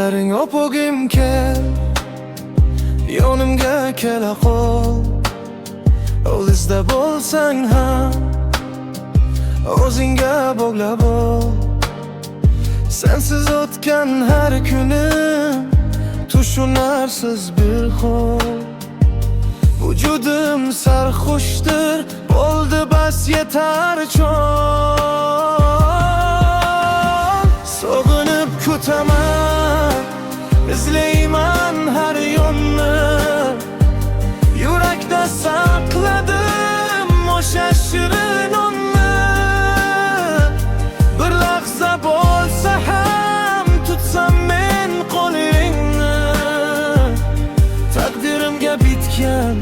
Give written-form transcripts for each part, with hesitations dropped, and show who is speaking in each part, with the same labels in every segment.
Speaker 1: Ko'zlaring opogim kel, yonimga kela qol. Oldizda bo'lsang ham o'zingga bog'lab ol. Sensiz o'tgan har kunim tushunarsiz bir hol. Vücudum sarxushdir, bo'ldi bas yetar chon. Sog'inib kutaman, izlayman har yonni. Yurakda saqladim o'sha shirin onni. Bir lahza bo'lsa ham tutsam men qo'lingni. Taqdirimga bitgan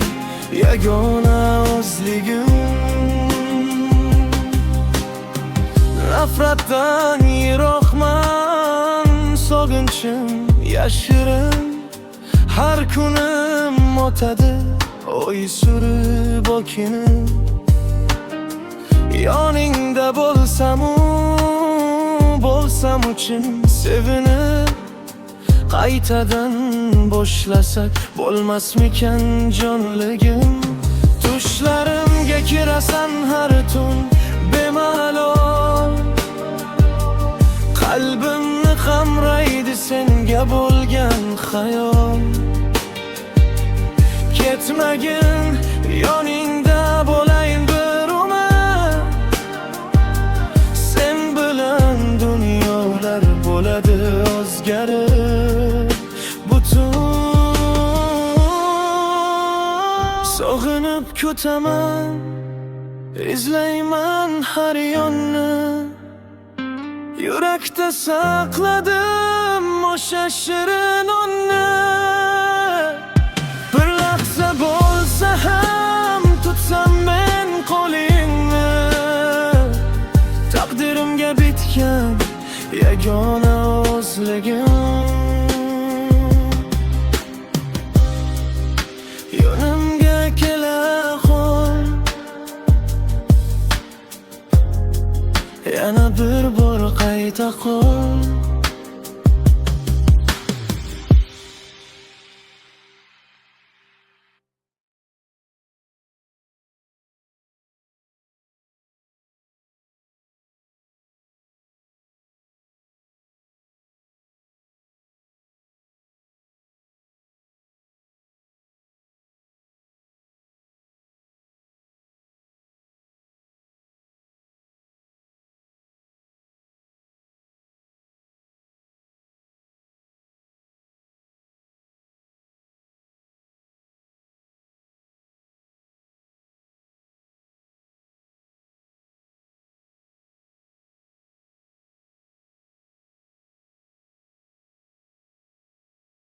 Speaker 1: yagona o'zligim. Nafratdan yiroqman, sog'inchim yashirin. Har kunim o'tadi oy surib okinim. Yoningda bo'lsam uchun sevinib, qaytadan boshlasak bo'lmasmikan jonligim. Tushlarimga kirasan har tun bemalol. Qalbimni qamraydi senga bo'lgan xayol. Ketmagin, yoningda bo'layin bir umr. Sen bilan dunyolar bo'ladi o'zgarib butun. Sog'inib kutaman, izlayman har yonni. Yurakda saqladim o'sha shirin onni. Bir lahza bo'lsa ham tutsam men qo'lingni. Taqdirimga bitgan yagona o'zligim. Yonimga kela qol, yana bir bor qayta qol.